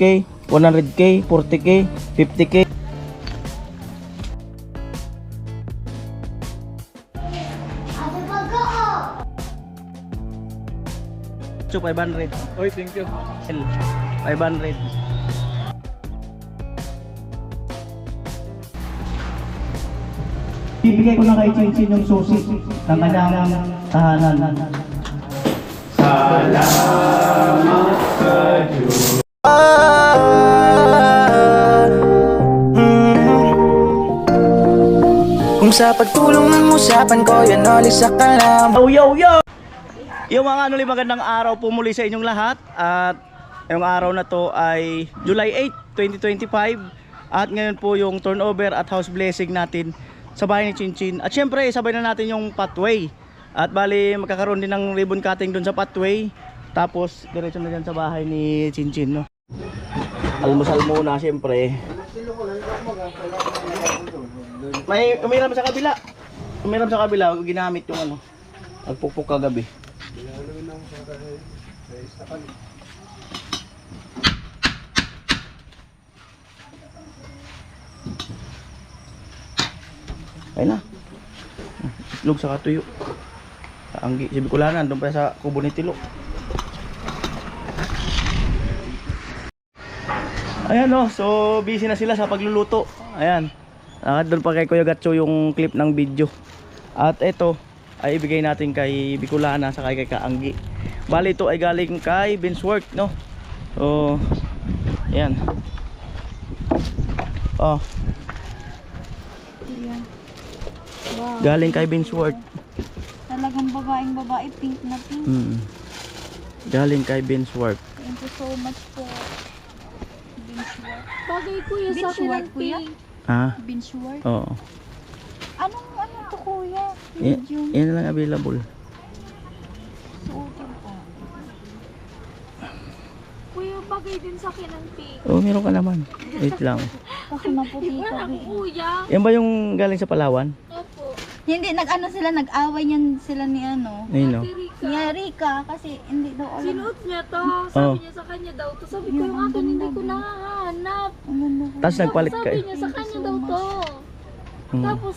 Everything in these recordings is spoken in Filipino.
200k, 100k, 40k, 50k. So 500. Oy, thank you. 500. Bibigay ko na kay Chinchin yung susi ng kanyang tahanan. Salamat sa Diyos. Kung sa pagtulong ng usapan ko, yan alis sa kalam. Yo! Yung mga magandang araw po muli sa inyong lahat. At yung araw na to ay July 8, 2025. At ngayon po yung turnover at house blessing natin sa bahay ni Chinchin. At syempre sabay na natin yung pathway. At bali magkakaroon din ng ribbon cutting doon sa pathway. Tapos diretso na dyan sa bahay ni Chinchin, no? Almusal muna syempre. May umiram sa kabila. Umiram sa kabila, ginamit yung ano. Nagpupuk kagabi. Ayun na. Itlog sa katuyo. Sa Anggi, si Bicolanan, doon pa sa kubo ni Tilo. Ayan o, so busy na sila sa pagluluto. Ayan. Doon pa kay Kuya Gatcho yung clip ng video. At ito ay ibigay natin kay Bicolana sa kay Kaanggi. Bali ito ay galing kay Binsworth, no? So, ayan. Oh. Ayan. Wow. Galing kay Binsworth. Talagang babaeng babae, pink na pink. Galing kay Binsworth. Thank you so much po. Binchworth. Bagay kuya sa akin ang kuya? pink. Ah? Binchworth? Oo. Ano to kuya? Yan, Medium. yan lang available. Suotin ko. Kuya, bagay din sa akin ang pink. Oh, meron ka naman. Wait lang. Kasi maputi ka. Wala eh. kuya. Yan ba yung galing sa Palawan? Opo. Hindi, nag-away niyan sila ni ano. Ayun, no? Rika. Ni Rika, kasi hindi daw alam. Sinuot niya to. Sabi Oh. niya sa kanya daw to. Sabi ko yung akin hindi ko nahahanap. Ang ganda ko. Tapos nagpalit Sabi kayo. niya sa kanya daw to. Hmm. Tapos,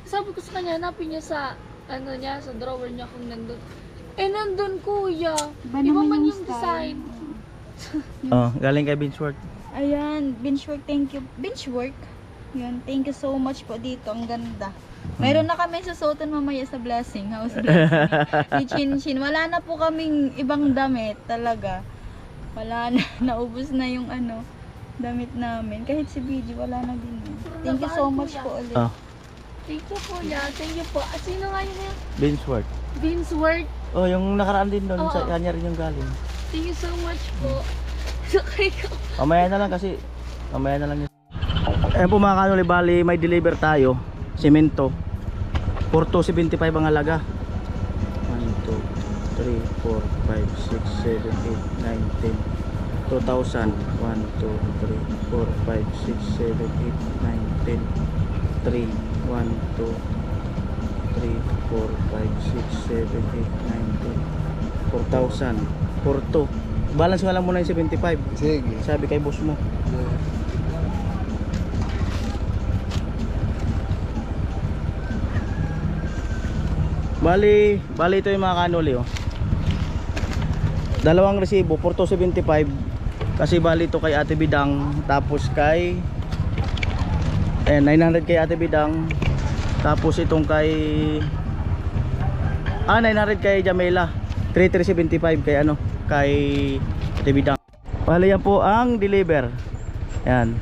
sabi ko sa kanya, hanapin niya sa, ano niya, sa drawer niya kung nandun. Eh, nandun kuya. Iba Iba naman man yung yung style. design. Oh, galing kay Binsworth. Ayan, Binchwork, thank you. Binchwork. Yun, thank you so much po dito. Ang ganda. Mayroon na kami susuotan mamaya sa blessing, house blessing. Ni Chinchin. Wala na po kaming ibang damit talaga. Wala na, naubos na yung ano, damit namin. Kahit si BG, wala na din yun. Thank you so much po ulit. Oh, Thank you kuya. Thank you po. At sino nga yun? Binsworth. Vinsworth. Oh, yung nakaraan din doon sa Oo. kanya rin yung galing. Thank you so much po. Sakay ko. Mamaya na lang kasi. Mamaya na lang yun. Ayan po mga kanuli, bali may deliver tayo. Semento. 4275 ang halaga. 1, 2, 3, 4, 5, 6, 7, 8, 9, 10. 2,000. 1, 2, 3, 4, 5, 6, 7, 8, 9, 10. 3, 1, 2, 3, 4, 5, 6, 7, 8, 9, 10. 4,000. 4,2. Balance nga lang muna yung 75. Sige. Sabi kay boss mo. Bali ito yung mga kanuli, oh. Dalawang resibo, 4275. Kasi bali ito kay Ate Bidang, tapos kay 900 kay Ate Bidang, tapos itong kay 900 kay Jamela, 3375 kay ano, kay Ate Bidang. Bali yan po ang deliver. Yan.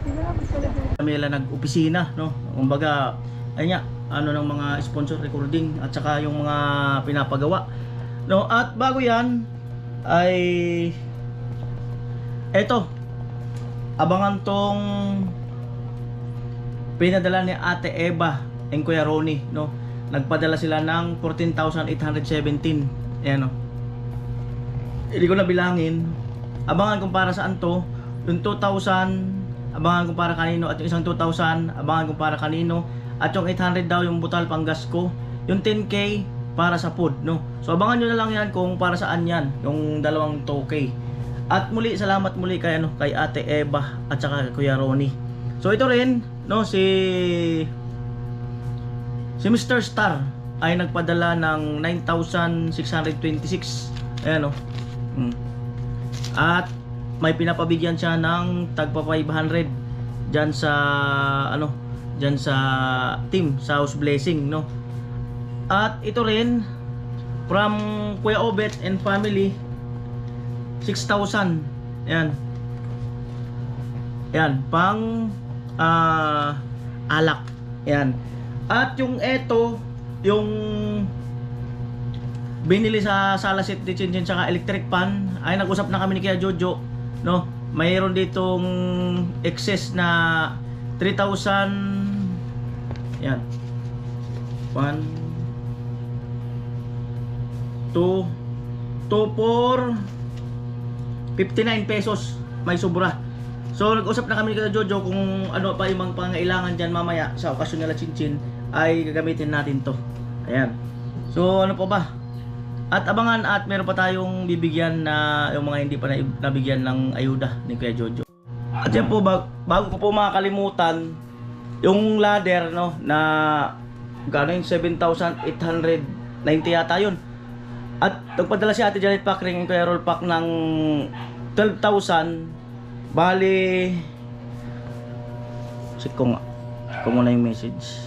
Jamela nag-opisina, no? Kumbaga, ayun nga, ano ng mga sponsor recording at saka yung mga pinapagawa, no? At bago yan ay eto, abangan tong pinadala ni Ate Eva and Kuya Ronnie, no? Nagpadala sila ng 14,817. Ayan, no? Hindi ko na bilangin. Abangan kung para saan to. Yung 2,000 abangan kung para kanino, at yung isang 2,000 abangan kung para kanino. At yung 800 daw yung butal panggas ko. Yung 10k para sa food, no? So abangan nyo na lang yan kung para saan yan, yung dalawang 2k. At muli, salamat muli kay kay Ate Eva at saka Kuya Ronnie. So ito rin, no, si Mr. Star ay nagpadala ng 9,626. Ayan, no. At may pinapabigyan siya ng tagpa 500 diyan sa diyan sa team sa House Blessing, no. At ito rin from Kuya Obet and family, 6,000. Ayan. Ayan, pang alak. Ayan. At yung eto, yung binili sa Salasit de Chinchin tsaka electric pan, ay nag-usap na kami ni Kuya Jojo, no. Mayroon ditong excess na 3,000. Ayan. 1 2 4 59 pesos may sobra. So nag-usap na kami ni Kuya Jojo kung ano pa yung mga pangailangan dyan mamaya sa okasyon nila Chinchin ay gagamitin natin to. Ayan. So ano pa ba? At abangan at meron pa tayong bibigyan na yung mga hindi pa nabigyan ng ayuda ni Kuya Jojo. At yan po, bago ko po makakalimutan, yung ladder, no, na gano'n yung 7,890 yata yun. At nagpadala si Ate Janet Packring and Kuya Roll Pack ng 12,000. Bali, check ko nga. Check ko muna yung message.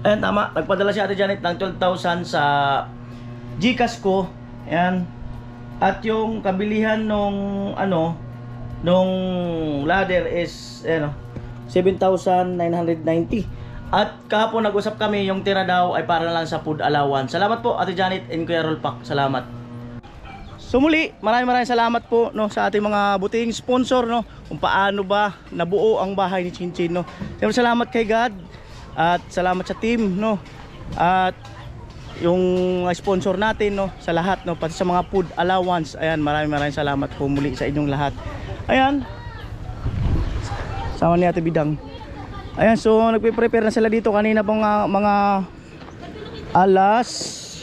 Ayan, tama. Nagpadala si Ate Janet ng 12,000 sa GCash ko. Ayan. At yung kabilihan nung ladder is 7,990. At kahapon nag-usap kami, yung tira daw ay para lang sa food allowance. Salamat po Ate Janet and Kuya Roll Pack. Salamat. So muli, maraming salamat po, no, sa ating mga buting sponsor, no, kung paano ba nabuo ang bahay ni Chinchin, no. Salamat kay God. At salamat sa team, no. At yung sponsor natin, no, sa lahat, no, pati sa mga food allowance. Ayan, maraming salamat po muli sa inyong lahat. Ayan. Sama ni Ate Bidang. Ayan, so nagpe-prepare na sila dito kanina pang mga alas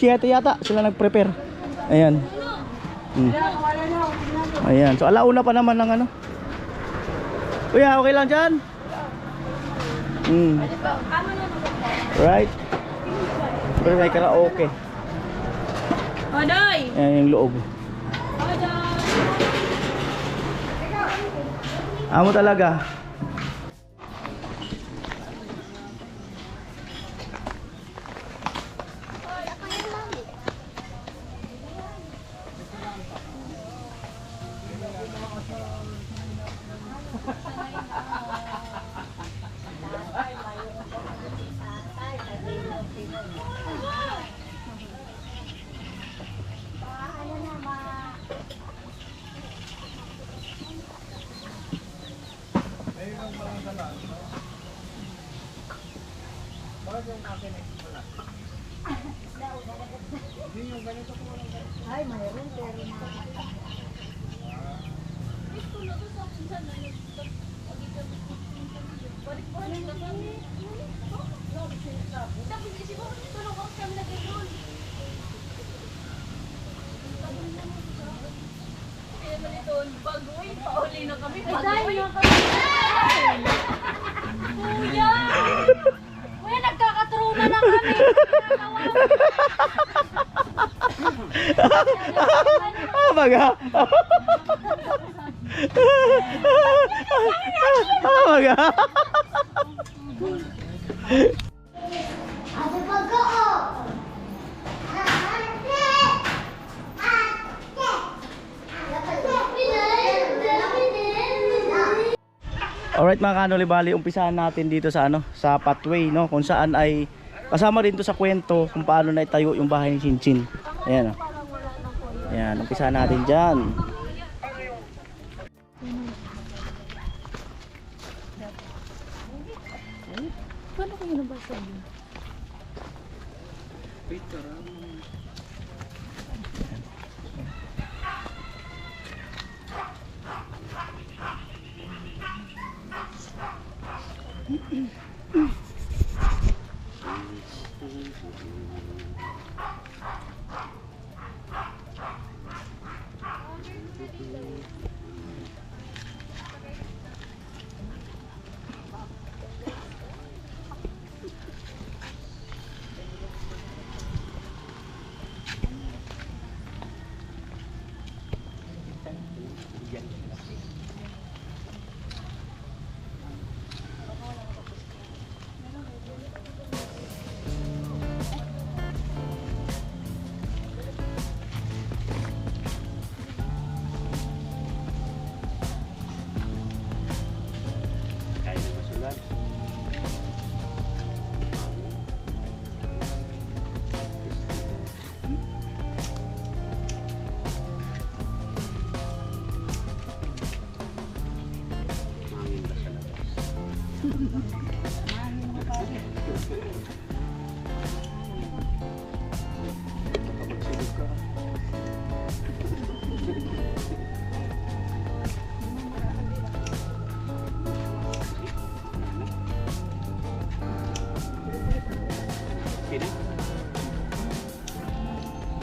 7 yata sila nag-prepare. Ayan. Ayan, so alauna pa naman ng Kuya, okay lang dyan? Right. Pero may karaoke. Odoy! Ayan yung loob. Amo talaga. Kuya! Kuya, nagkakatruma na kami! Baga. Baga. Alright mga kanoli, bali umpisahan natin dito sa sa pathway, no, kung saan ay kasama rin to sa kwento kung paano na itayo yung bahay ni Chinchin. Ayan, ayan, umpisahan natin diyan. Paano ko yun nabasa yun? In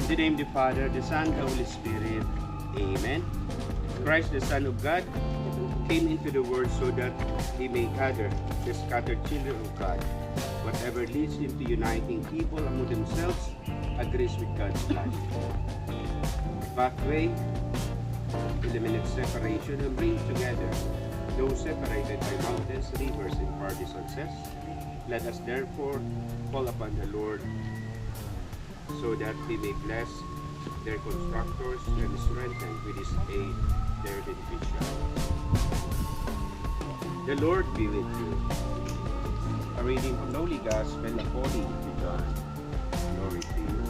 the name of the Father, the Son, the Holy Spirit. Amen. Christ, the Son of God, came into the world so that he may gather the scattered children of God. Whatever leads him to uniting people among themselves agrees with God's plan. The pathway eliminates separation and brings together those separated by mountains, rivers, and partisans. Let us therefore call upon the Lord so that we may bless their constructors and strengthen with his aid their beneficiaries. The Lord be with you. A reading from the Holy Gospel according to John. Glory to you.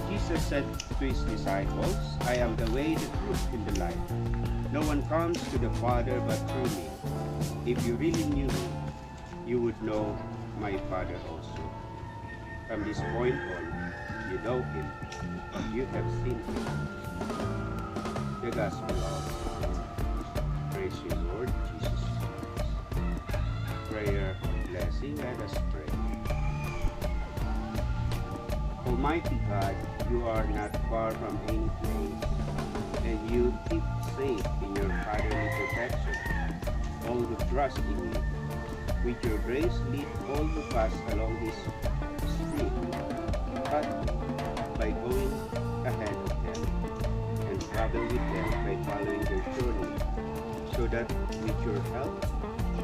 Jesus said to his disciples, I am the way, the truth, and the life. No one comes to the Father but through me. If you really knew me, you would know my Father also. From this point on, you know him. You have seen him. The Gospel of praise you, Lord Jesus Christ. Prayer, blessing, let us pray. Almighty God, you are not far from any place, and you keep safe in your fatherly protection all who trust in you. With your grace, lead all who pass along this street, but by going ahead of them and travel with them by following their journey, so that with your help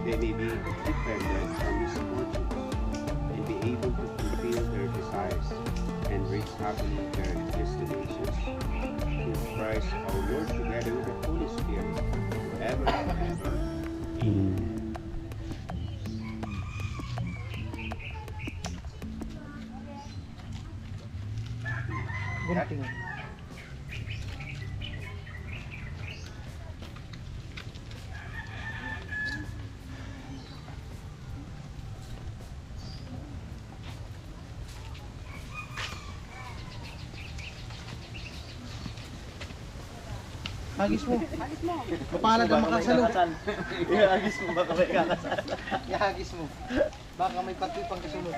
they may be defended from misfortune and be able to fulfill their desires and reach happily their destinations. Through Christ our Lord, together with the Holy Spirit, forever and ever. Amen. Gunting. Hagis mo. Papalag ang makasalo. Ihagis mo baka may kakasal. Ihagis mo. Baka may pati pang kasunod.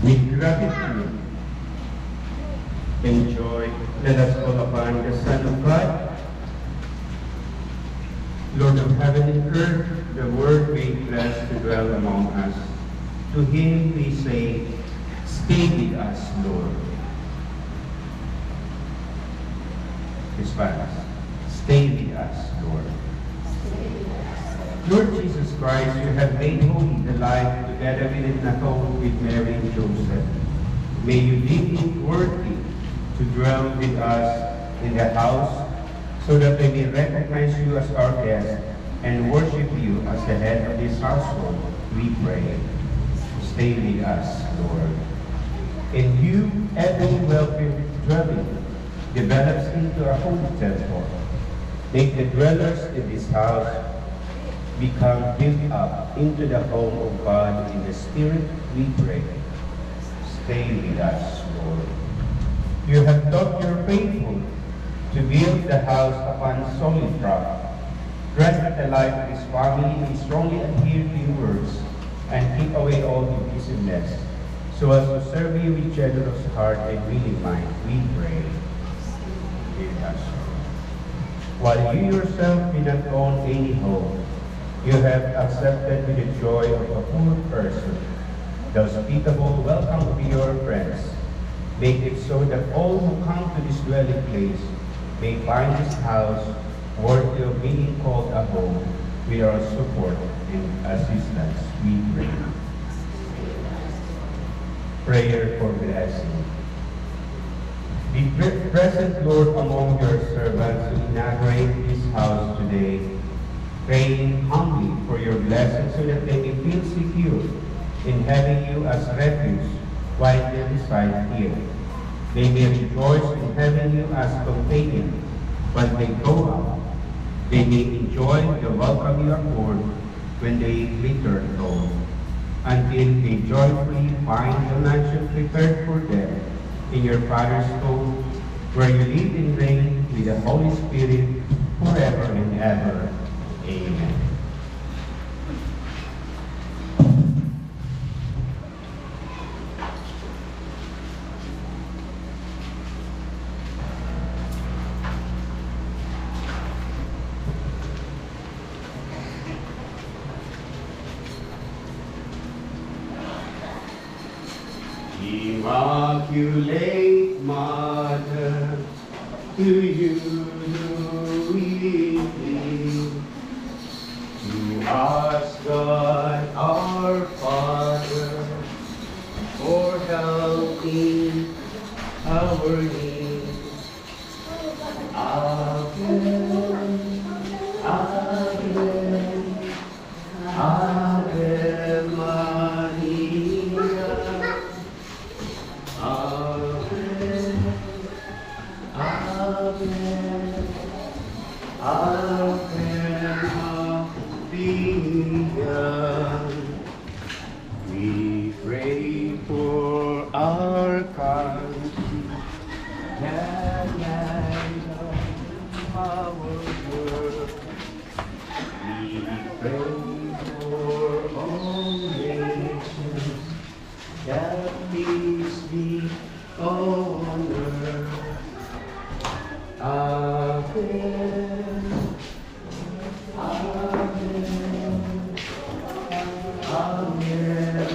With gratitude and joy, let us call upon the Son of God, Lord of heaven and earth, the Word made flesh to dwell among us. To Him we say, stay with us, Lord. Hispanics, stay with us, Lord. Lord Jesus Christ, you have made holy the life together with Nicole, with Mary and Joseph. May you deem it worthy to dwell with us in the house, so that we may recognize you as our guest and worship you as the head of this household, we pray. Stay with us, Lord. And you, every welcome dwelling, develops into a holy temple. Make the dwellers in this house become built up into the home of God in the Spirit, we pray. Stay with us, Lord. You have taught your faithful to build the house upon solid rock. Grant that the life of this family may strongly adhere to your words and keep away all divisiveness, so as to serve you with generous heart and willing mind, we pray. Stay with us. While you yourself did not own any home, you have accepted with the joy of a poor person the hospitable welcome of your friends. Make it so that all who come to this dwelling place may find this house worthy of being called a home. With our support and assistance, we pray. Prayer for blessing. Be present, Lord, among your servants who inaugurate this house today, praying humbly for your blessing so that they may feel secure in having you as refuge while they reside here. They may rejoice in having you as companion when they go out. They may enjoy the welcome you afford when they return home, until they joyfully find the mansion prepared for them in your Father's home, where you live and reign with the Holy Spirit forever and ever. Amen. Immaculate Mother, to you do we cling. To ask God our Father for help in our need. Ave, Ave, Ave Maria. Ave, Ave, Ave Maria. We pray for our country, the land of our world. We pray for all nations, that peace be on earth. Amen. Amen.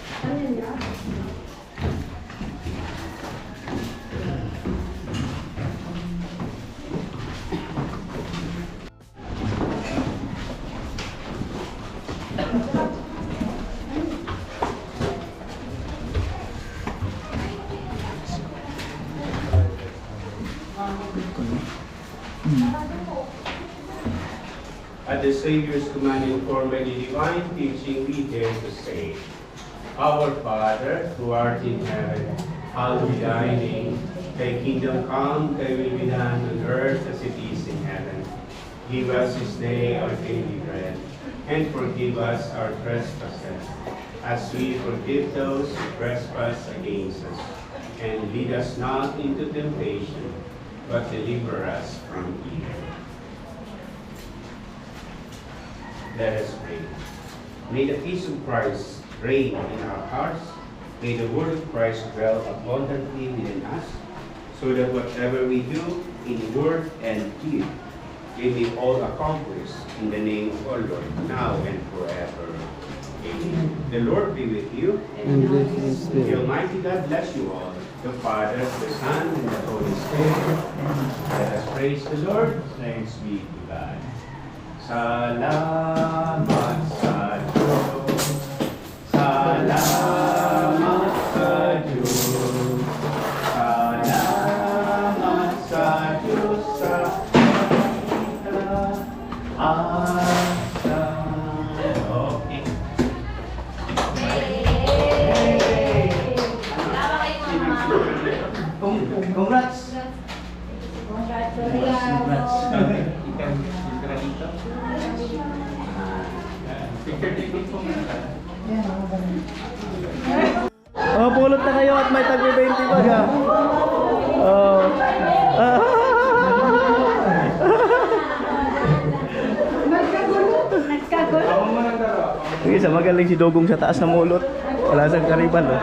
Amen. At the Savior's command and for many divine teaching, we dare to say, Our Father, who art in heaven, hallowed be thy name. Thy kingdom come, thy will be done on earth as it is in heaven. Give us this day our daily bread, and forgive us our trespasses, as we forgive those who trespass against us. And lead us not into temptation, but deliver us from evil. Let us pray. May the peace of Christ reign in our hearts. May the word of Christ dwell abundantly within us, so that whatever we do in word and deed may be all accomplished in the name of our Lord, now and forever. Amen. The Lord be with you. And with His The Spirit. Almighty God bless you all, the Father, the Son, and the Holy Spirit. Let us praise the Lord. Thanks be to God. Salamat sa Diyos. Salamat sa Diyos. Salamat sa Diyos sa okay. Congrats! Congrats! Oh, pulot na kayo at may tagli 20 bag ha. Oh. Sige, sa magaling si Dogong sa taas na mulot. Wala sang kariban oh.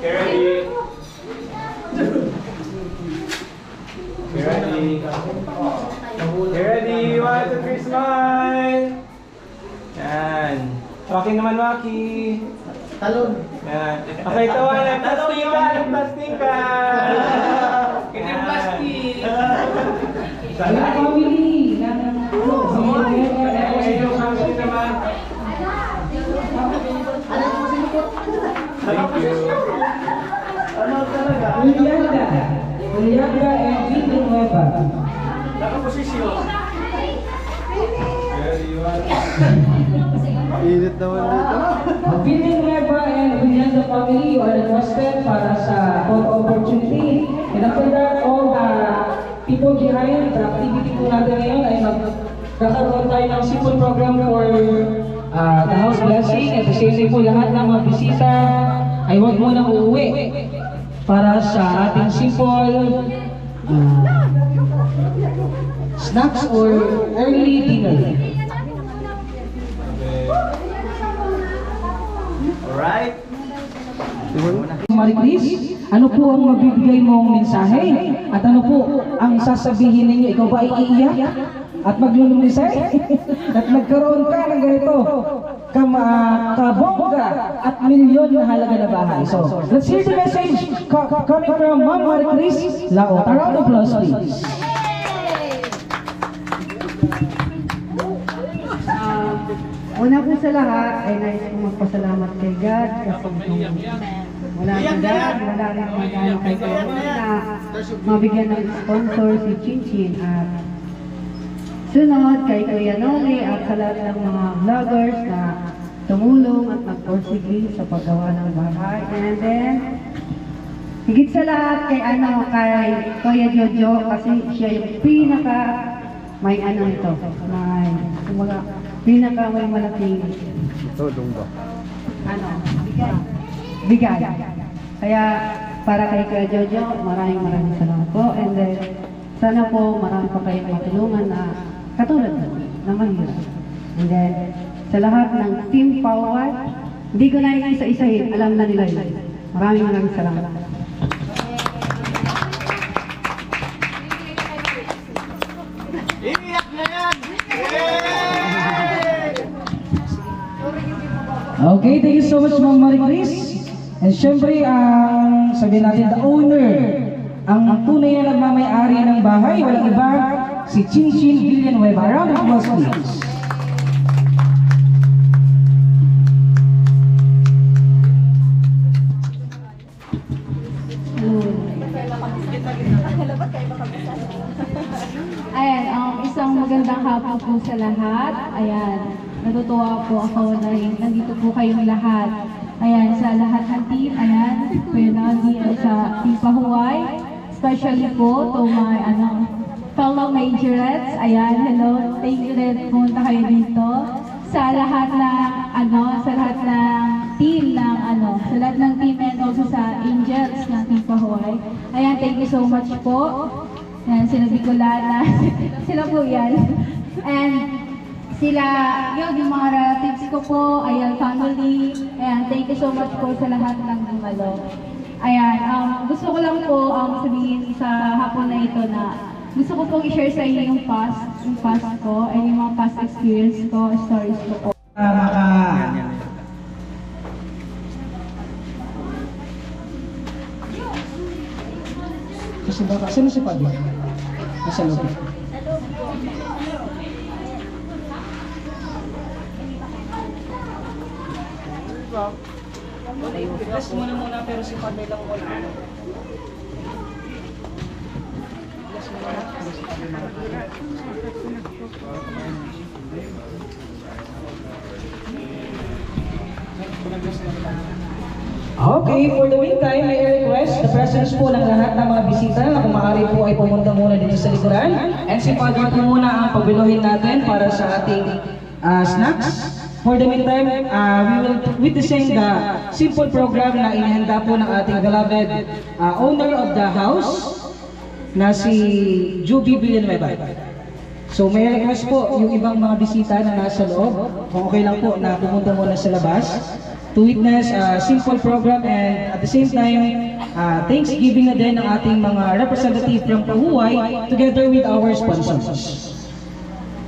Ready? Ready? Ready? 1, 2, 3, smile! Yan. Waki naman, Waki. Talon. Yan. Okay, tawa na. Plastic ka! Plastic ka! Yan. Plastic! Sana family! Okay, yung family naman. Thank you. Ano talaga? Uliaga and Villanueva. Nakaposisyon. Init naman dito. Villanueva and Uliaga family, you are requested para sa for opportunity. And after that, all the people behind the activity po natin ngayon ay magkakaroon tayo ng simple program for the house blessing. At the same time po, lahat ng mga bisita ay huwag munang uuwi para sa ating simple snacks or early dinner. Alright. Marie Chris, ano po ang mabibigay mong mensahe? At ano po ang sasabihin ninyo? Ikaw ba ay iiyak? At maglulumisay? At magkaroon ka ng ganito kabongga at milyon na halaga na bahay. So, let's hear the message coming from Ma'am Marie Chris Laot. A round of applause, please. Una po sa lahat ay nais kong magpasalamat kay God kasi wala si God, wala rin magana kay God na mabigyan ng sponsor si Chinchin at sunod kay Kuya Noli at sa lahat ng mga vloggers na tumulong at nagporsige sa paggawa ng bahay. And then, higit sa lahat kay Kuya Jojo kasi siya yung pinaka may ito, pinaka may malaking bigay. Kaya para kay Kuya Jojo, maraming salamat po. And then, sana po marami pa kayong matulungan na katulad na mahirap. And then, sa lahat ng Team Pawad, hindi ko na isa-isahin, alam na nila yun. Maraming salamat. Okay, thank you so much Ma'am Marie Chris. And syempre, sabihin natin, the owner, ang tunay na nagmamay-ari ng bahay, walang iba, si Chinchin Villanueva. Round of applause, please. Ayan, isang magandang hapon po sa lahat. Ayan, natutuwa po ako dahil nandito po kayong lahat. Ayan, sa lahat ng team, ayan, Kuya Nagi, at sa Team Pahuway, especially po to my, fellow majorettes, ayan, hello, thank you rin, pumunta kayo dito. Sa lahat ng, sa lahat ng team ng, sa lahat ng team and also sa Angels ng Team Pahuway. Ayan, thank you so much po. Ayan, sila Bicolana, sila po yan. And sila, yung mga relatives ko po, ayan, family, ayan, thank you so much po sa lahat ng dumalo. Ayan, gusto ko lang po sabihin sa hapon na ito na gusto ko pong i-share sa inyo yung past ko, and yung mga past experience ko, stories ko po. Kasi baka, sino si Pablo? Nasa loob. Rest muna pero si Pablo lang wala. Okay, for the meantime, may request the presence po ng lahat ng mga bisita na kung maaari po ay pumunta muna dito sa likuran. And si Father po muna ang pagbiluhin natin para sa ating snacks. For the meantime, we will witnessing the simple program na inihanda po ng ating beloved owner of the house na si Juby Villanueva. So may request po yung ibang mga bisita na nasa loob, kung okay lang po na pumunta muna sa labas to witness a simple program, and at the same time, Thanksgiving na din ng ating mga representative from Pahuway together with our sponsors.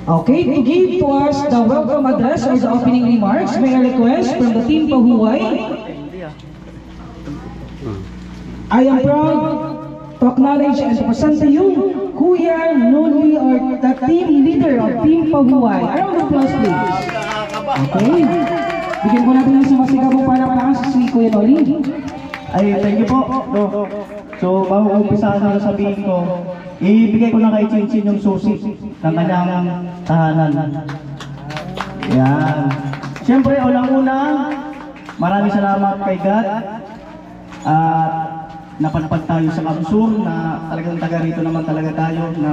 Okay, to give to us the welcome address or the opening remarks, may request from the Team Pahuway. I am proud to acknowledge and to present to you Kuya Noli, or the team leader of Team Pahuway. A round of applause, please. Okay. Bigyan po natin ng sumasigaw po para si Kuya Noli. Ay, thank you po. No. So, bago umpisahan na sabihin ko, ibigay ko na kay Chinchin yung susi ng kanyang tahanan. Yan. Siyempre, unang-una, maraming salamat kay God. At napadpad tayo sa Kamsur na talagang taga rito naman talaga tayo, na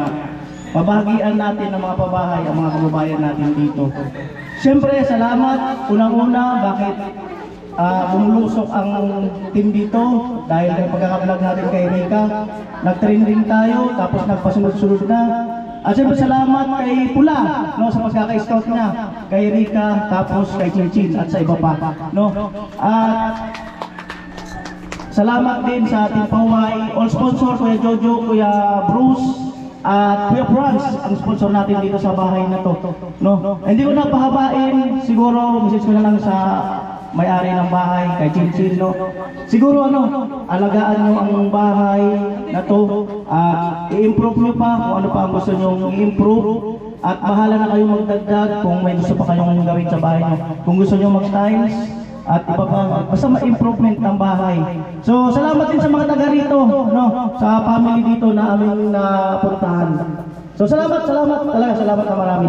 mabahagian natin ng mga pabahay ang mga kababayan natin dito. Siyempre, salamat. Unang-una, bakit bumulusok ang team dito? Dahil ng pagkakablog natin kay Rika, nag-train rin tayo, tapos nagpasunod-sunod na. At siyempre, salamat kay Pula, no, sa pagkaka-scout niya, kay Rika, tapos kay Chinchin, at sa iba pa. No? At salamat din sa ating Pahuway, all sponsor, Kuya Jojo, Kuya Bruce, at Kuya Franz, ang sponsor natin dito sa bahay na to. No? Hindi ko na pahabain, siguro message ko na lang sa may-ari ng bahay, kay Chinchin, no? Siguro alagaan nyo ang bahay na to, i-improve nyo pa kung ano pa ang gusto nyo i-improve, at bahala na kayong magdagdag kung may gusto pa kayong gawin sa bahay nyo. Kung gusto nyo mag-tiles, at iba pa, basta ma-improvement ng bahay. So, salamat din sa mga taga rito, no? Sa family dito na aming napuntahan. So, salamat talaga, salamat na marami.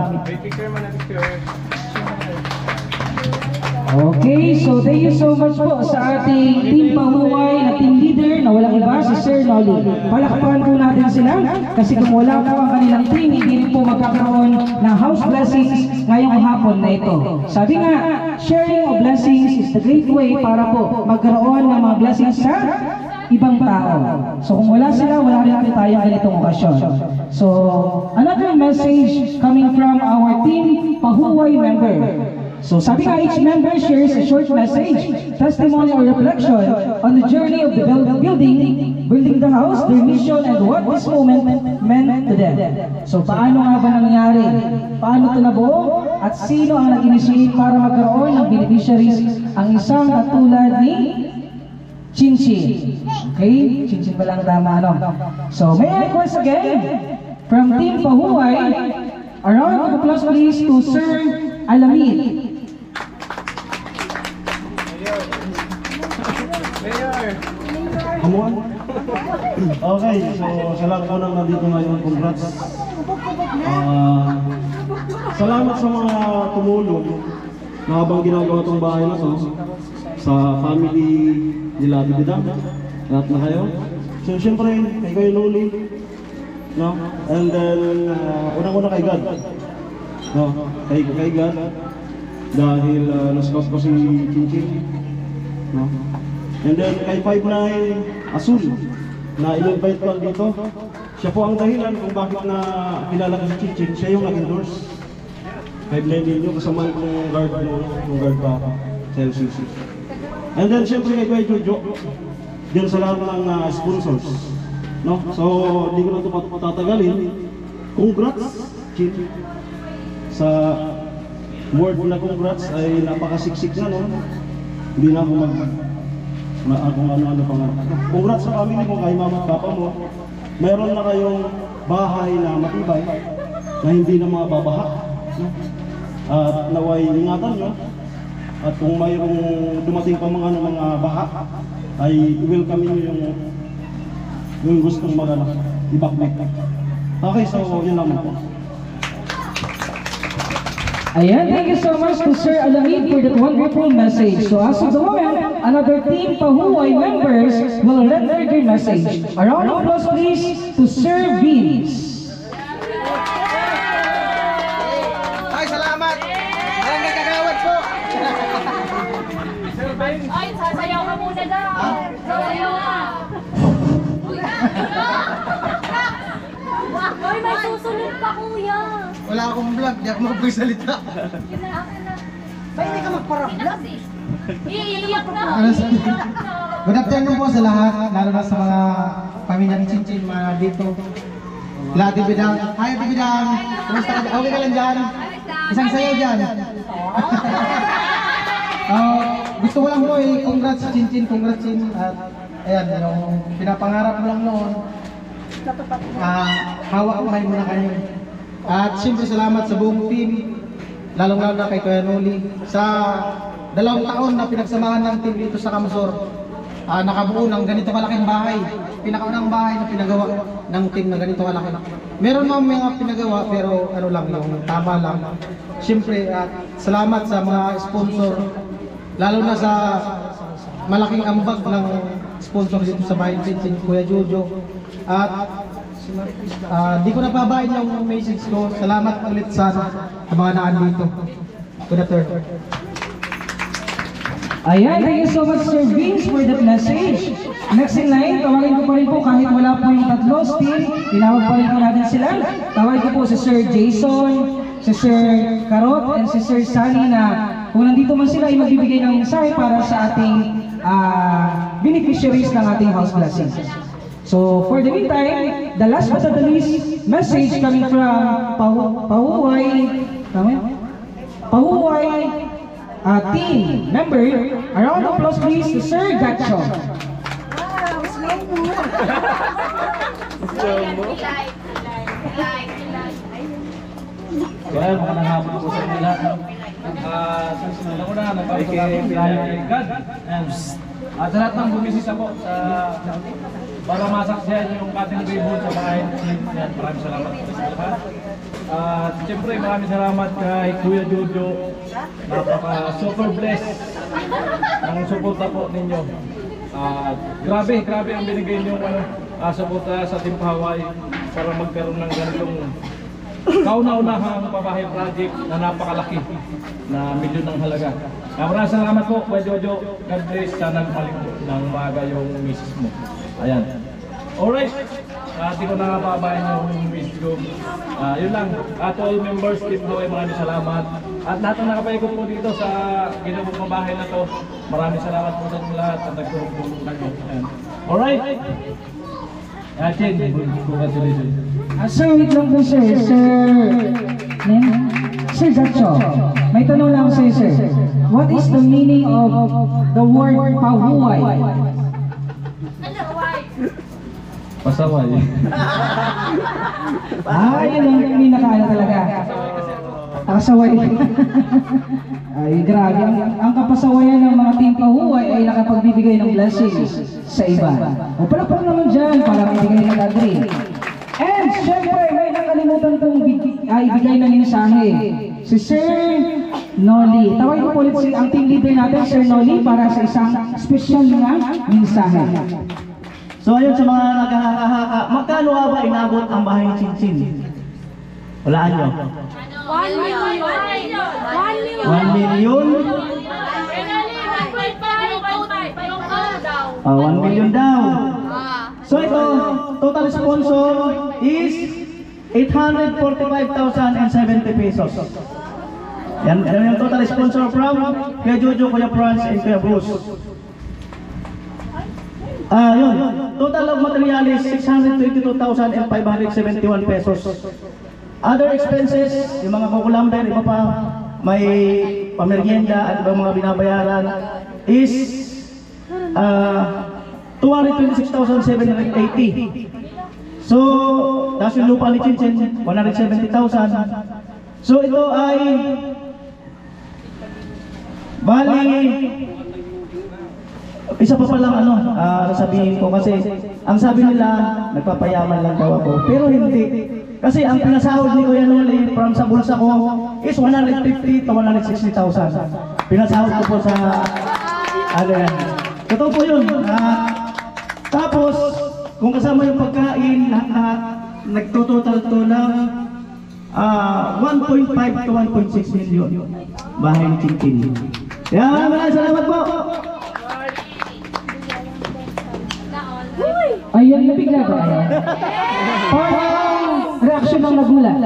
Okay, so thank you so much po sa ating Team Pahuway na team leader na walang iba, si Sir Noli. Palakpakan po natin sila kasi kung wala po ang kanilang team, hindi rin po magkakaroon ng house blessings ngayong hapon na ito. Sabi nga, sharing of blessings is the great way para po magkaroon ng mga blessings sa ibang tao. So kung wala sila, wala rin tayo ganitong okasyon. So, another message coming from our Team Pahuway member. So sabi nga, each member shares a short message, testimony or reflection on the journey of the building the house, their mission, and what this moment meant to them. So paano nga ba nangyari? Paano ito nabuo? At sino ang nag-initiate para magkaroon ng beneficiaries ang isang katulad ni Chinchin? Okay? Chinchin ba lang tama, ano? So may I request again from Team Pahuway, a round of applause please to Sir Alamid. Okay, so sa lahat po nang nandito ngayon, congrats. Salamat sa mga tumulong na habang ginagawa itong bahay na to. sa family nila Bidang. Lahat na kayo. So siyempre, kay Kuya Noli, no? And then, unang-una kay God. No? Kay God. Dahil nascout ko si Chinchin. No? And then kay 59 Azul, na in-invite ko dito. Siya po ang dahilan kung bakit na kilala ko si Chinchin. Siya yung nag-endorse. 59 ninyo, kasama kong guard pa sa LCC. And then siyempre kay Kuya Jojo, diyan sa lahat ng sponsors. No? So, hindi ko na ito patatagalin. Congrats, Chin. Sa word na congrats ay napakasiksik na, no? Hindi na ako kung ano-ano pangarap. Congrats sa family mo, kay mama at papa mo. Meron na kayong bahay na matibay na hindi na mababaha. No? At naway ingatan nyo. At kung mayroong dumating pa mga baha, ay welcome nyo yung gustong ibakbak. Okay, so yun lang po. Ayan, thank you so much to Sir Alamid for that wonderful message. So as of the moment, another Team Pahuway members will render their message. A round of applause please to Sir Vince. Ay, salamat! Alam na kagawad po! Ay, sasayaw ka muna daw. Sasayaw ka. Ay, may susunod pa, kuya. Wala akong vlog, di ako makapagsalita. Ba't hindi ka magpara-vlog? Iiyak na. Good afternoon po sa lahat, lalo na sa mga pamilya ni Chinchin, mga dito. Lahat Bidang. Hi Bidang! Kumusta ka? Okay ka lang dyan? Isang sayaw dyan. Gusto ko lang po congrats Chinchin, congrats Chin. At ayan, yung pinapangarap mo lang noon. Hawak kamay muna kayo. At siyempre salamat sa buong team, lalong-lalo na kay Kuya Noli sa 2 taon na pinagsamahan ng team dito sa Kamsor. Nakabuo ng ganito kalaking bahay, pinakaunang bahay na pinagawa ng team na ganito kalaki. Meron mga pinagawa pero ano lang, yung tama lang. Siyempre salamat sa mga sponsor, lalo na sa malaking ambag ng sponsor dito sa bahay ni Kuya Jojo. At di ko napabain yung message ko. Salamat ulit sa mga naandito. Good afternoon. Ayan, thank you so much Sir Vince for that message. Next in line, tawagin ko pa rin po kahit wala po yung tatlo still, tinawag pa rin po natin sila. Tawagin ko po si Sir Jason, si Sir Karot, and si Sir Sally na kung nandito man sila ay magbibigay ng mensahe para sa ating beneficiaries ng ating house blessings. So for the meantime, the last but not the least message coming from Pahuway team member. A round of applause please to Sir Gacho. Well, magandang hapon po sa inyo lahat. Susunod ako na, nagpapasalamat tayo kay God. And sa lahat ng bumisisa po para masaksihan yung ating reboot sa bahay. Maraming salamat po sa lahat. At siyempre maraming salamat kay Kuya Jojo. Napaka-super blessed ng suporta po ninyo. Grabe ang binigay niyo suporta sa Team Pahuway para magkaroon ng ganitong kauna-unahang pabahay project na napakalaki na milyon ng halaga. Maraming salamat po, Kuya Jojo. God bless. Sana bumalik ng maaga yung misis mo. Ayan. Alright. Di ko nakapabayan yung misis ko. Yun lang. At all members, Team Pahuway, maraming salamat. At lahat ng nakapaikot po dito sa ginawang pabahay na to, maraming salamat po sa inyo lahat at nagtulong-tulong kayo. Alright. Chin, congratulations. Sir, wait lang po sir. Sir Gacho, may tanong lang sa'yo sir. What is the meaning of the word Pahuway? Pasaway. Yun ang pinakaano talaga. Pasaway. Ay, grabe. Ang kapasawayan ng mga Team Pahuway ay nakapagbibigay ng blessings sa iba. O palapag naman dyan para magbigay ng agree. And syempre, may nakalimutan kong ibigay na mensahe. Si Sir Noli. Tawagin ko po ulit ang team leader natin, Sir Noli, para sa isang special na mensahe. So ayun sa mga naghahaka, magkano nga ba inabot ang bahay ni Chinchin? Walaan nyo. 1 million. 1 million? 1 million daw. So ito, total sponsor is 845,070 pesos. Yan yung total sponsor from Kuya Jojo, Kuya Franz, and Kuya Bruce. Yun. Total of material is 622,571 pesos. Other expenses, yung mga kukulamber, iba pa, may pamerienda at ibang mga binabayaran is 226,780. So, tapos yung lupa ni Chinchin, 170,000. So, ito ay bali, isa pa palang sasabihin ko kasi ang sabi nila, nagpapayaman lang daw ako. Pero hindi. Kasi ang pinasahod ni Kuya Noli from sa bulsa ko is 150 to 160,000. Pinasahod ko po sa yan. Totoo po yun. Tapos, kung kasama yung pagkain, nagtutotal to ng 1.5 to 1.6 million. Bahay ni Chinchin. Kaya maraming salamat po. Ayun, nabigla ba kayo? Parang reaction ng nagulat.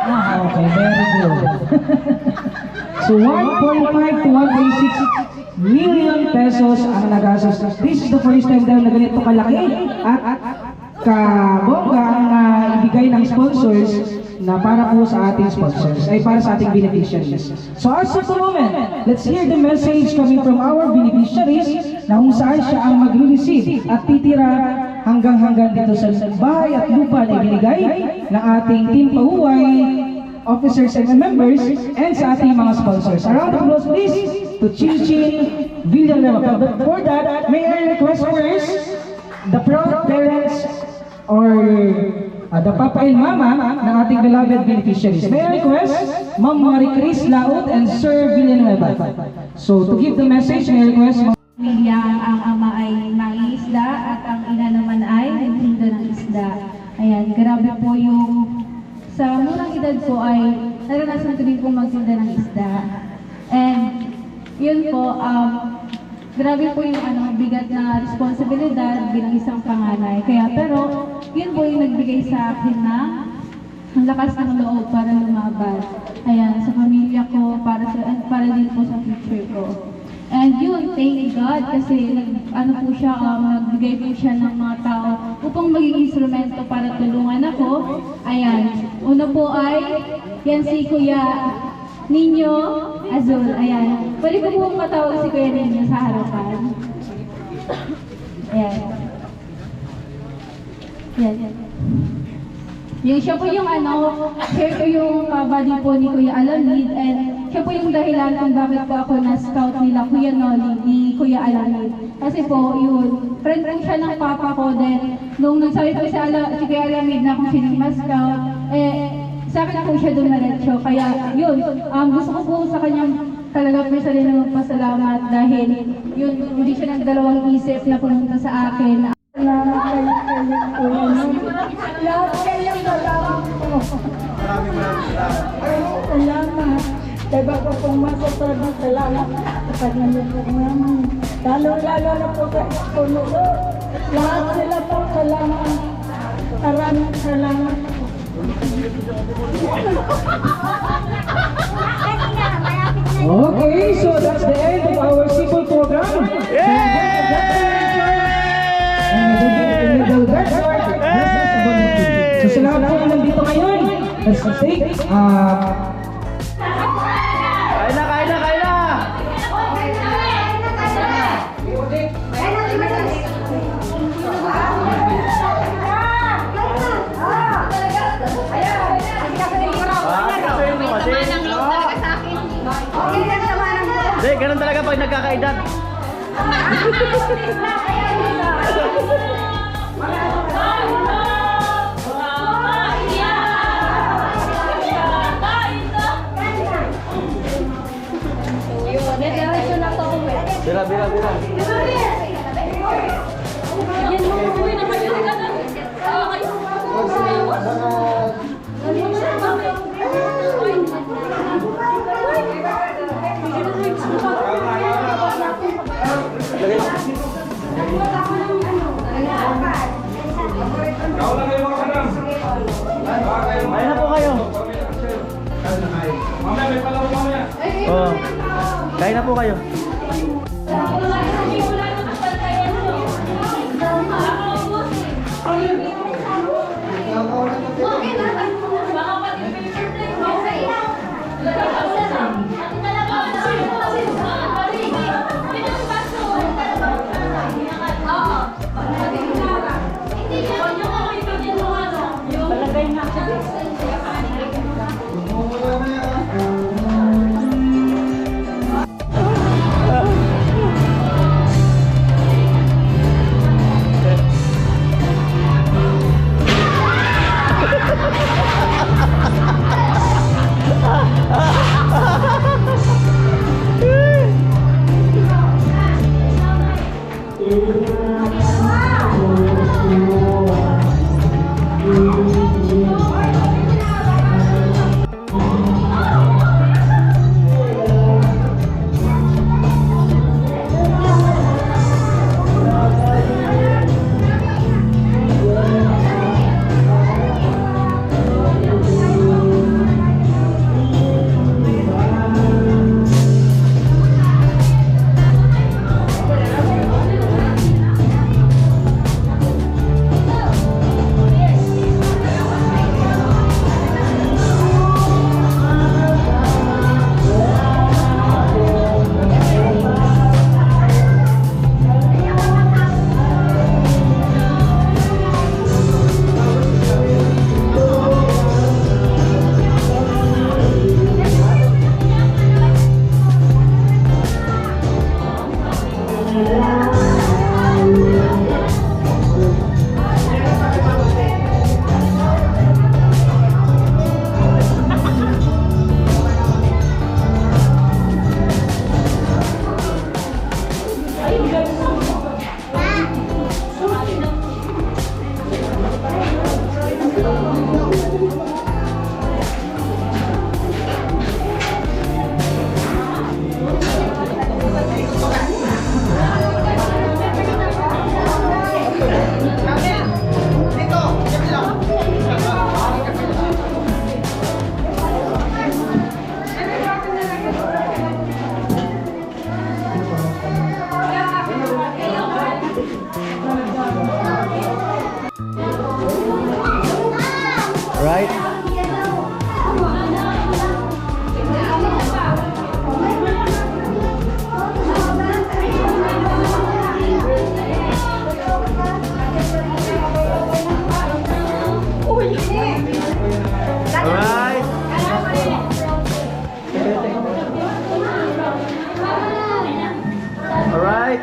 Okay, very good. So 1.5 to 1.6 million pesos ang nagastos. This is the first time daw na ganito kalaki at kabongga ang ibigay ng sponsors na para po sa ating sponsors, ay para sa ating beneficiaries. So as of the moment, let's hear the message coming from our beneficiaries na kung saan siya ang mag-receive at titira hanggang dito sa bahay at lupa na ibinigay ng ating team pahuway, officers and members, and sa ating mga sponsors. A round of applause please to Chinchin Villanueva. But for that, may I request first the proud parents or the papa and mama ng ating beloved beneficiaries. May I request Ma'am Marie Chris Laut and Sir Villanueva. So to give the message, may I request Pamilya, ang ama ay mangingisda at ang ina naman ay nagtinda ng isda. Ayan, grabe po yung sa murang edad ko ay naranasan ko din po magtinda ng isda. And yun po, grabe po yung bigat na responsibilidad bilang isang panganay. Kaya pero yun po yung nagbigay sa akin na ang lakas ng loob para lumaban. Ayan, sa pamilya ko, para din po sa future ko. And yun, thank God kasi nagbigay po siya ng mga tao upang maging instrumento para tulungan ako. Ayan, una po ay yan si Kuya Nino Azul. Ayan, pwede ko po matawag si Kuya Nino sa harapan. Ayan. Yan. Yung siya po yung share ko yung body po ni Kuya Alamid, and siya po yung dahilan kung bakit po ako na-scout nila Kuya Noli ni Kuya Alamid. Kasi po yun, friend po siya ng papa ko, then nung nagsabi po si Kuya Alamid na kung sinong ma-scout, sa akin po siya dumiretso. Kaya yun, gusto ko po sa kanyang talaga personally na magpasalamat dahil yun, hindi siya nagdalawang isip na pumunta sa akin. Salamat kayong salamat po. Salamat. Diba ko pong masasabi salamat sa kanya po naman. Lalo na po sa eskulo. Lahat sila po salamat. Maraming salamat po. Okay, so that's the end of our simple program. So sa lahat po na nandito ngayon, let's take Kain na! Hindi, ganun talaga pag nagkakaedad. po kayo. Right? Alright. Alright.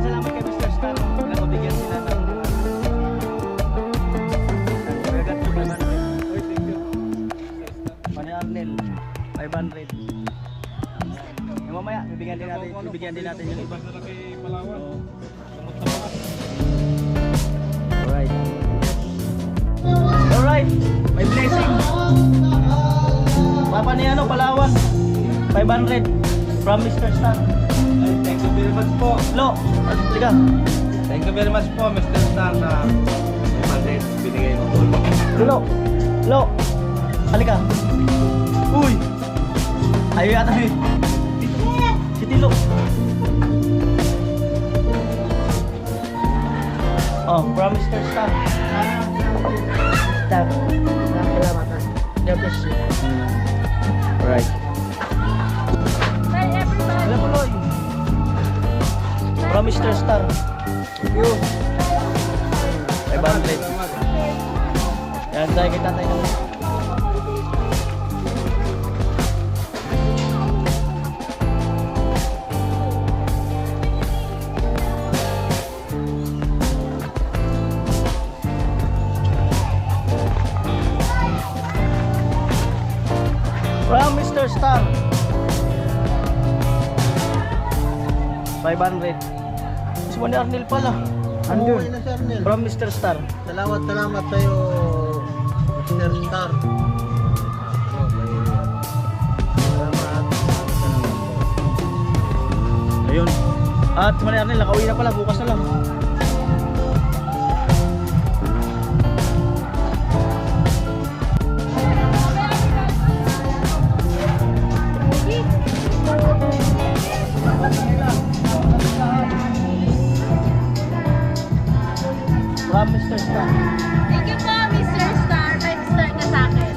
Salamat kay Mr. Star. Nabigyan sila ng Regat 500. Pani Arnel 500. Yung mamaya bibigyan din natin yung iba. Alright. Alright. May blessing. Papa ni ano Palawan 500 from Mr. Star. Thank you very much po. Lo, liga. Thank you very much po, Mr. Star, na binigay mo po. Lo. Halika. Uy. Ayaw yata eh. Si Tilo. Oh, from Mr. Star. Star. Salamat. God bless you. Alright. Bye everybody. Alam mo, Loy. From Mr. Star. Thank you. 500. Yan, dahil kita tayo. 500. Si Juan Arnel pala. Andun. Okay na, Sir Nel. From Mr. Star. Salamat sa'yo, Mr. Star. Ayun. At si Juan Arnel, nakauwi na pala. Bukas na lang. From Mr. Star. Thank you po, Mr. Star. 5 star ka sa akin.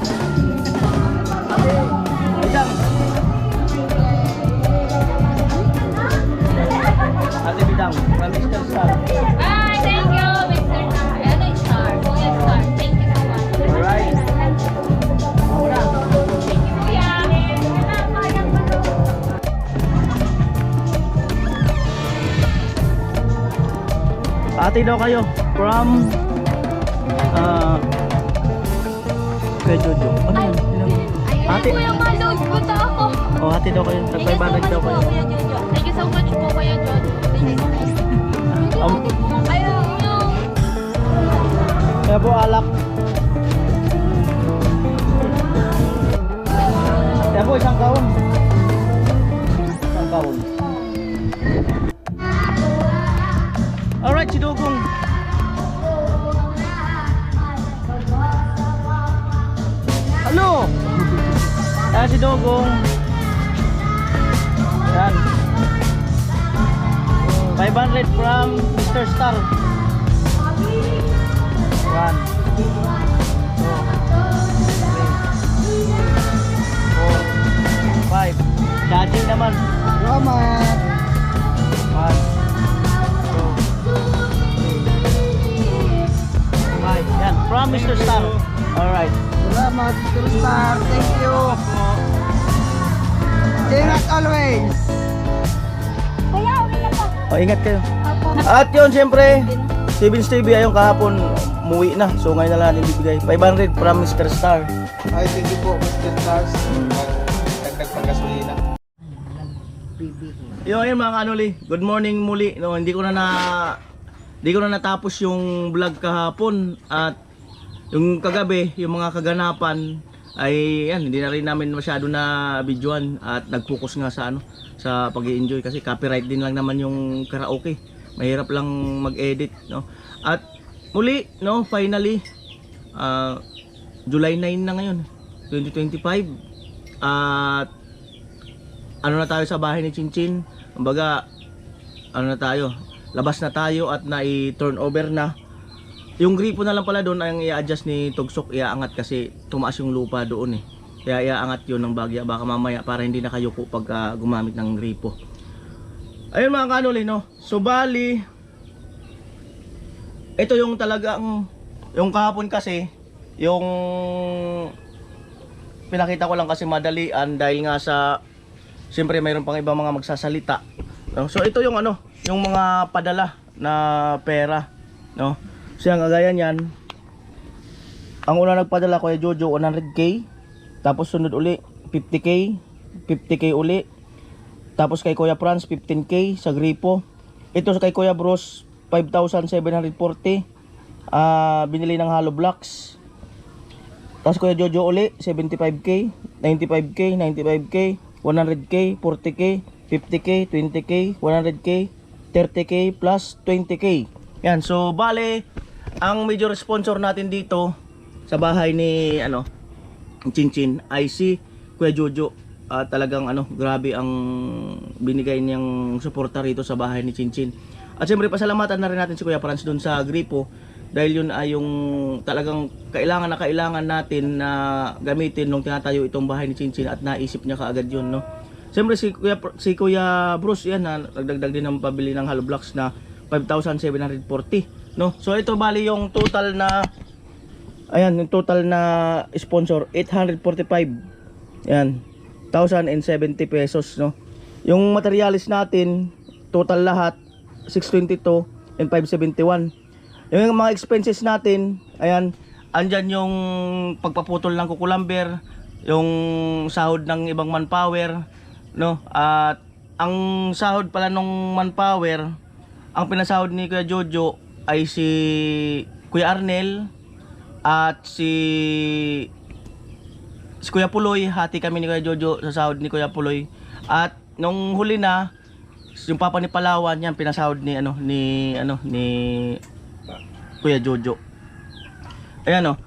Bidang. Ate Bidang, from Mr. Star. Hi, thank you, Mr. Star. Ano yung star? Kuya Star. Thank you so much. Alright. Una. Thank you, Kuya. Ate daw kayo from kay Jojo. Ano yun? Ate. Kuya, ma-load po ta ako. Oh, ate daw kayo. Tag 500 daw kayo. Kuya Jojo. Thank you so much po, Kuya Jojo. Thank you so much. Ayaw yung... Kaya po alak. Kaya po isang kaon. Isang kaon. Alright, si Dugong. Hello! Ayan si Dugong. Ayan. 500 from Mr. Star. 1 2 3 4 5. Judging naman. Salamat. 1 2 3 5. Yan, from Mr. Star. Alright. Salamat, Mr. Star. Thank you. Ingat always. Kuya, uwi na po. O, ingat kayo. At yun, siyempre, Steven's TV ayong kahapon umuwi na. So ngayon na lang natin bibigay 500 from Mr. Star. Ay, thank you po, Mr. Stars. Dagdag pagkasulina. Yun mga kanuli, good morning muli. No, hindi ko na natapos yung vlog kahapon at yung kagabi, yung mga kaganapan ay yan, hindi na rin namin masyado na videoan at nag-focus nga sa sa pag-i-enjoy kasi copyright din lang naman yung karaoke. Mahirap lang mag-edit, no. At muli, no, finally July 9 na ngayon, 2025. At ano na tayo sa bahay ni Chinchin. Kumbaga, ano na tayo, labas na tayo at na-turn over na. Yung gripo na lang pala doon ang i-adjust ni Tugsok, iaangat kasi tumaas yung lupa doon eh. Kaya iaangat yun ng bagya, baka mamaya para hindi na kayo po pag gumamit ng gripo. Ayun mga kanuli, no. So bali, ito yung talagang, yung kahapon kasi, yung pinakita ko lang kasi madalian dahil nga sa, siyempre mayroon pang ibang mga magsasalita, no? So ito yung yung mga padala na pera, no? So yung kagaya niyan, ang una nagpadala ko ay Jojo 100k, tapos sunod uli 50k uli, tapos kay Kuya Franz 15k sa gripo. Ito kay Kuya Bros 5,740, binili ng hollow blocks. Tapos Kuya Jojo uli 75k, 95k, 95k, 100k, 40k, 50k, 20k, 100k, 30k plus 20k. Yan, so bale ang major sponsor natin dito sa bahay ni Chinchin ay si Kuya Jojo. Talagang grabe ang binigay niyang suporta rito sa bahay ni Chinchin. At siyempre pasalamatan na rin natin si Kuya Franz dun sa gripo dahil yun ay yung talagang kailangan natin na gamitin nung tinatayo itong bahay ni Chinchin at naisip niya kaagad yun, no. Siyempre si Kuya Bruce yan na nagdagdag din ng pabili ng hollow blocks na 5,740, no. So ito bali yung total na yung total na sponsor 845. Yan. 1,070 pesos, no. Yung materialis natin total lahat 622 and 571. Yung mga expenses natin, ayan, andyan yung pagpaputol ng kukulamber, yung sahod ng ibang manpower, no, at ang sahod pala nung manpower, ang pinasahod ni Kuya Jojo ay si Kuya Arnel at si Kuya Puloy. Hati kami ni Kuya Jojo sa sahod ni Kuya Puloy. At nung huli na, yung papa ni Palawan, yan pinasahod ni ni Kuya Jojo. Ayan o.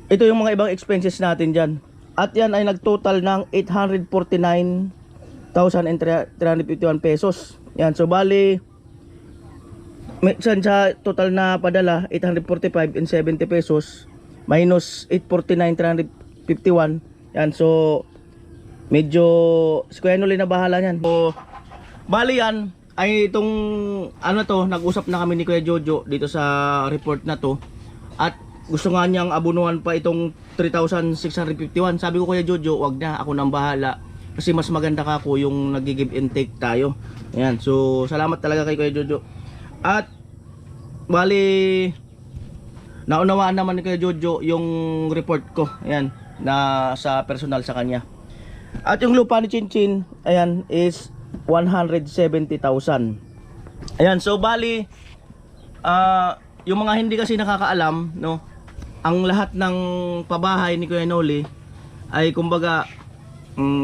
Ito yung mga ibang expenses natin dyan. At yan ay nagtotal ng 849,351 pesos. Yan, so bali sa total na padala 845.70 pesos minus 849,351. Yan, so medyo si Kuya Noli na bahala yan. So bali yan ay itong nag-usap na kami ni Kuya Jojo dito sa report na to. At gusto nga niyang abunuhan pa itong 3,651. Sabi ko, Kuya Jojo, wag na, ako nang bahala. Kasi mas maganda ka ako yung nag-give and take tayo. Ayan, so salamat talaga kay Kuya Jojo. At bali naunawaan naman ni Kuya Jojo yung report ko. Ayan, na sa personal sa kanya. At yung lupa ni Chinchin, ayan, is 170,000. Ayan, so bali yung mga hindi kasi nakakaalam, no, ang lahat ng pabahay ni Kuya Noli ay kumbaga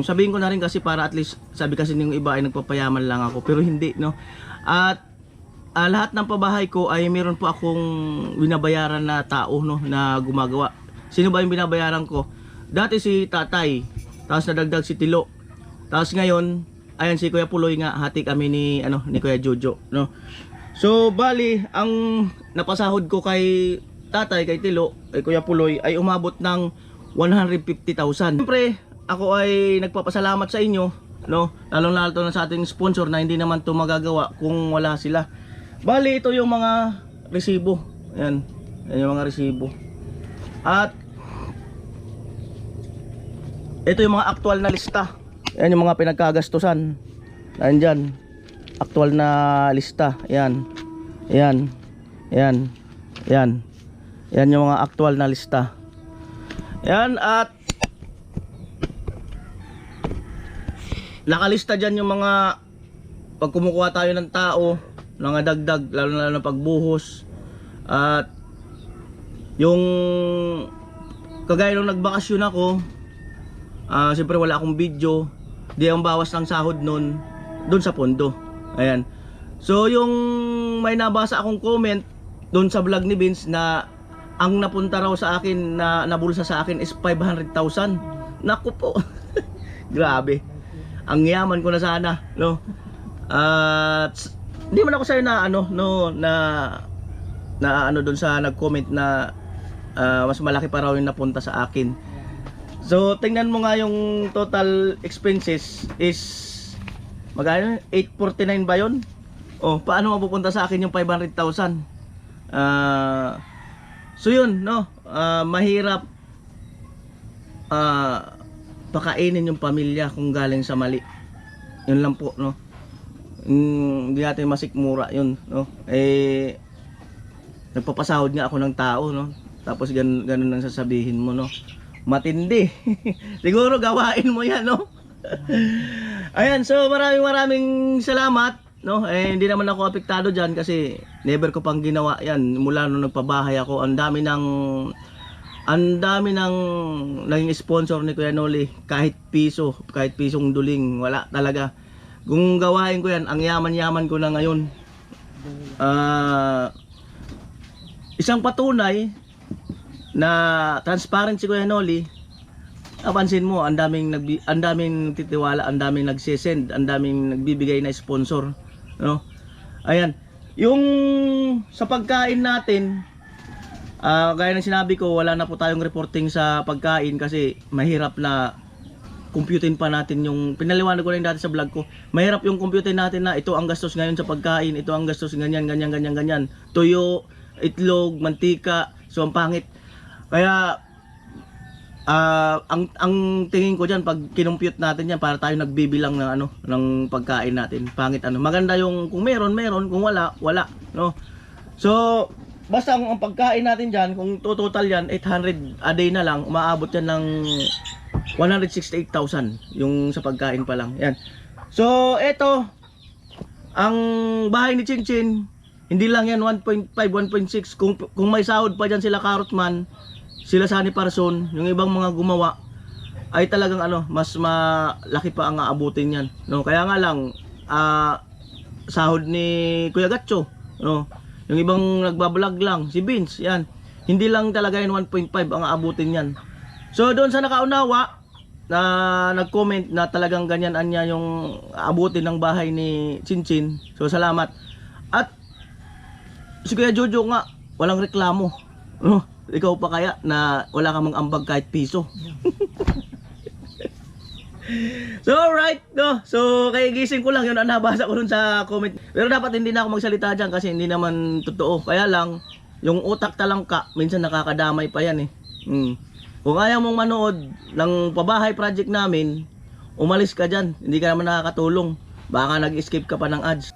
sabihin ko na rin kasi para at least sabi kasi ng iba ay nagpapayaman lang ako, pero hindi, no. At lahat ng pabahay ko ay meron po akong binabayaran na tao, no, na gumagawa. Sino ba yung binabayaran ko? Dati si Tatay, tapos nadagdag si Tilo, tapos ngayon ayan si Kuya Puloy nga, hati kami ni Kuya Jojo, no. So bali ang napasahod ko kay Tatay, kay Tilo, kay Kuya Puloy ay umabot ng 150,000. Siyempre ako ay nagpapasalamat sa inyo, no, lalong-lalo na sa ating sponsor na hindi naman to magagawa kung wala sila. Bali ito yung mga resibo. Ayan, yan yung mga resibo. At ito yung mga aktual na lista. Yan yung mga pinagkagastusan. Nandyan, aktual na lista. Yan, yan, yan, yan. Yan yung mga aktual na lista. Yan, at nakalista dyan yung mga pag kumukuha tayo ng tao, mga dagdag, lalo na pagbuhos. At yung kagaya nung nagbakasyon ako, siyempre wala akong video, di ang bawas ng sahod nun doon sa pondo. Ayan, so yung may nabasa akong comment doon sa vlog ni Vince na ang napunta raw sa akin, na nabulsa sa akin is 500,000. Naku po. Grabe, ang yaman ko na sana, no. At hindi man ako sa'yo na doon sa nag-comment na mas malaki pa raw yung napunta sa akin. So tingnan mo nga yung total expenses is magkano? 849 ba yun? Oh, paano mapupunta sa akin yung 500,000? So yun, no, mahirap pakainin yung pamilya kung galing sa mali. Yun lang po, no. Hindi natin masikmura yun, no. Nagpapasahod nga ako ng tao, no. Tapos ganun ang sasabihin mo, no. Matindi. Siguro gawain mo yan, no. Ayan, so maraming salamat, no. Hindi naman ako apektado dyan kasi never ko pang ginawa yan mula nung nagpabahay ako. Ang dami ng naging sponsor ni Kuya Noli, kahit pisong duling, wala talaga. Kung gawain ko yan, ang yaman-yaman ko na ngayon. Isang patunay na transparent si Kuya Noli. Napansin mo, ang daming titiwala, ang daming nagsisend, ang daming nagbibigay na sponsor, no? Ayan, yung sa pagkain natin, gaya ng sinabi ko, wala na po tayong reporting sa pagkain kasi mahirap na computein pa natin yung pinaliwanag ko rin dati sa vlog ko. Mahirap yung computein natin na ito ang gastos ngayon sa pagkain, ito ang gastos ganyan. Tuyo, itlog, mantika, so ang pangit. Kaya ang tingin ko diyan, pag kinompute natin yan, para tayo nagbibilang ng ng pagkain natin, pangit. Maganda yung kung meron, kung wala, no. So basta ang pagkain natin diyan, kung total yan 800 a day na lang, umaabot yan ng 168,000 yung sa pagkain pa lang. Yan. So, eto, ang bahay ni Chinchin, hindi lang yan 1.5, 1.6. Kung may sahod pa dyan sila Carrotman, sila Sunny Parson, yung ibang mga gumawa, ay talagang mas malaki pa ang aabutin yan. No? Kaya nga lang, sahod ni Kuya Gatcho, no? Yung ibang nagbablog lang, si Vince, yan. Hindi lang talaga yan 1.5 ang aabutin yan. So, doon sa nakaunawa, na nag-comment na talagang ganyan anya yung abutin ng bahay ni Chinchin. So salamat. At si Kuya Jojo nga walang reklamo. Ikaw pa kaya na wala ka mang ambag kahit piso. So alright, no. So kaya gising ko lang yun ang nabasa ko dun sa comment. Pero dapat hindi na ako magsalita dyan kasi hindi naman totoo. Kaya lang yung utak talangka minsan nakakadamay pa yan eh. Kung ayaw mong manood ng pabahay project namin, umalis ka dyan. Hindi ka naman nakakatulong. Baka nag-escape ka pa ng ads.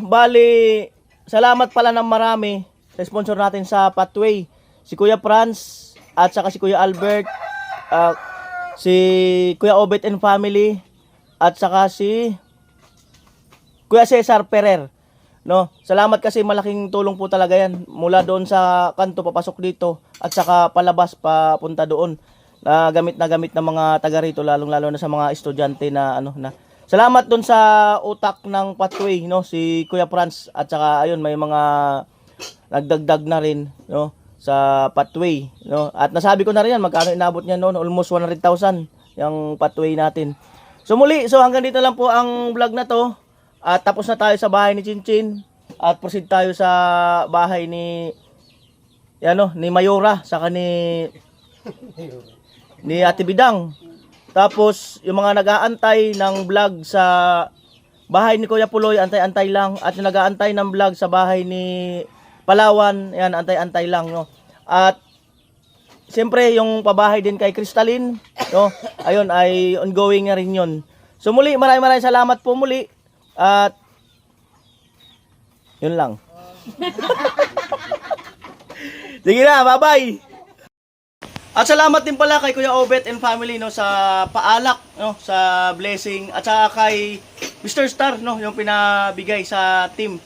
Bali, salamat pala ng marami sa sponsor natin sa Pathway. Si Kuya Franz at saka si Kuya Albert, si Kuya Obet and Family, at saka si Kuya Cesar Ferrer. No, salamat kasi malaking tulong po talaga yan mula doon sa kanto papasok dito at saka palabas papunta doon na gamit ng mga taga rito lalong-lalo na sa mga estudyante na salamat doon sa utak ng Pathway, no, si Kuya Franz at saka ayun may mga nagdagdag na rin, no, sa Pathway, no, at nasabi ko na rin yan magkano inabot niya noon, almost 100,000 yung Pathway natin. So hanggang dito lang po ang vlog na to. At tapos na tayo sa bahay ni Chinchin at proceed tayo sa bahay ni ni Mayora saka ni Ate Bidang. Tapos yung mga nag-aantay ng vlog sa bahay ni Kuya Puloy, antay-antay lang, at yung nag-aantay ng vlog sa bahay ni Palawan, yan antay-antay lang, no. At siyempre yung pabahay din kay Crystalline, no. Ayun ay ongoing na rin 'yon. So muli maraming salamat po muli. At yun lang. Sige na, bye-bye. At salamat din pala kay Kuya Obet and Family, no, sa paalak, no, sa blessing, at saka kay Mr. Star, no, yung pinabigay sa team